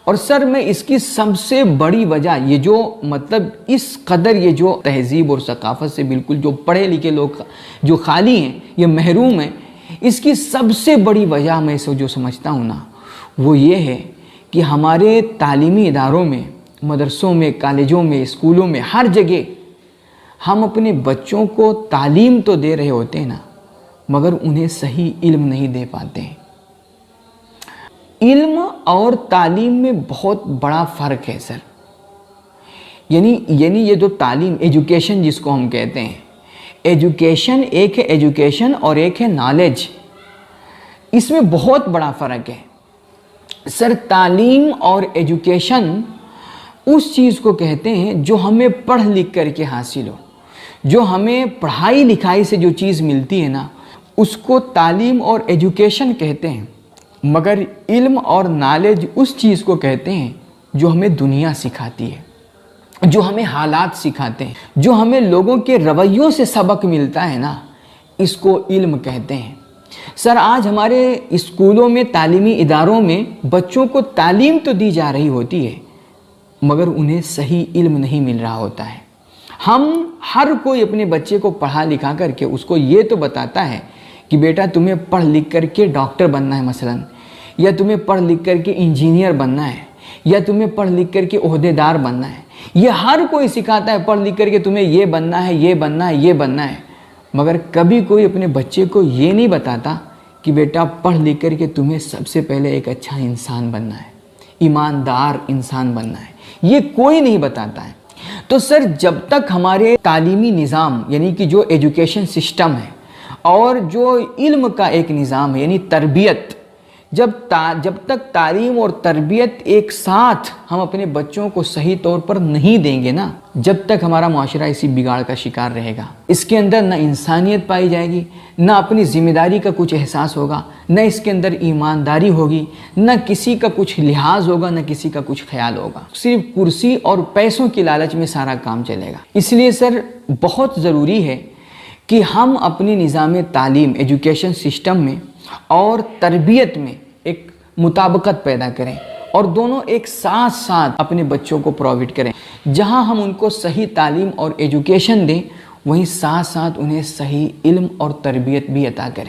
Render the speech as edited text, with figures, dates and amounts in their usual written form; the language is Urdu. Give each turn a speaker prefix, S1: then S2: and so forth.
S1: اور سر میں اس کی سب سے بڑی وجہ یہ جو مطلب اس قدر یہ جو تہذیب اور ثقافت سے بالکل جو پڑھے لکھے لوگ جو خالی ہیں، یہ محروم ہیں، اس کی سب سے بڑی وجہ میں اسے جو سمجھتا ہوں نا، وہ یہ ہے کہ ہمارے تعلیمی اداروں میں، مدرسوں میں، کالجوں میں، اسکولوں میں، ہر جگہ ہم اپنے بچوں کو تعلیم تو دے رہے ہوتے ہیں نا، مگر انہیں صحیح علم نہیں دے پاتے ہیں۔ علم اور تعلیم میں بہت بڑا فرق ہے سر۔ یعنی یہ جو تعلیم، ایجوکیشن جس کو ہم کہتے ہیں، ایجوکیشن ایک ہے ایجوکیشن اور ایک ہے نالج، اس میں بہت بڑا فرق ہے سر۔ تعلیم اور ایجوکیشن اس چیز کو کہتے ہیں جو ہمیں پڑھ لکھ کر کے حاصل ہو، جو ہمیں پڑھائی لکھائی سے جو چیز ملتی ہے نا، اس کو تعلیم اور ایجوکیشن کہتے ہیں۔ مگر علم اور نالج اس چیز کو کہتے ہیں جو ہمیں دنیا سکھاتی ہے، جو ہمیں حالات سکھاتے ہیں، جو ہمیں لوگوں کے رویوں سے سبق ملتا ہے نا، اس کو علم کہتے ہیں۔ سر آج ہمارے اسکولوں میں، تعلیمی اداروں میں بچوں کو تعلیم تو دی جا رہی ہوتی ہے، مگر انہیں صحیح علم نہیں مل رہا ہوتا ہے۔ ہم ہر کوئی اپنے بچے کو پڑھا لکھا کر کے اس کو یہ تو بتاتا ہے کہ بیٹا تمہیں پڑھ لکھ کر کے ڈاکٹر بننا ہے مثلاً، یا تمہیں پڑھ لکھ کر کے انجینئر بننا ہے، یا تمہیں پڑھ لکھ کر کے عہدے دار بننا ہے۔ یہ ہر کوئی سکھاتا ہے پڑھ لکھ کر کے تمہیں یہ بننا ہے، یہ بننا ہے، یہ بننا ہے، مگر کبھی کوئی اپنے بچے کو یہ نہیں بتاتا کہ بیٹا پڑھ لکھ کر کے تمہیں سب سے پہلے ایک اچھا انسان بننا ہے، ایماندار انسان بننا ہے۔ یہ کوئی نہیں بتاتا ہے۔ تو سر جب تک ہمارے تعلیمی نظام یعنی کہ جو ایجوکیشن سسٹم ہے اور جو علم کا ایک نظام ہے یعنی تربیت، جب تک تعلیم اور تربیت ایک ساتھ ہم اپنے بچوں کو صحیح طور پر نہیں دیں گے نا، جب تک ہمارا معاشرہ اسی بگاڑ کا شکار رہے گا۔ اس کے اندر نہ انسانیت پائی جائے گی، نہ اپنی ذمہ داری کا کچھ احساس ہوگا، نہ اس کے اندر ایمانداری ہوگی، نہ کسی کا کچھ لحاظ ہوگا، نہ کسی کا کچھ خیال ہوگا۔ صرف کرسی اور پیسوں کی لالچ میں سارا کام چلے گا۔ اس لیے سر بہت ضروری ہے کہ ہم اپنی نظام تعلیم، ایجوکیشن سسٹم میں اور تربیت میں ایک مطابقت پیدا کریں اور دونوں ایک ساتھ ساتھ اپنے بچوں کو پرووائڈ کریں۔ جہاں ہم ان کو صحیح تعلیم اور ایجوکیشن دیں، وہیں ساتھ ساتھ انہیں صحیح علم اور تربیت بھی عطا کریں۔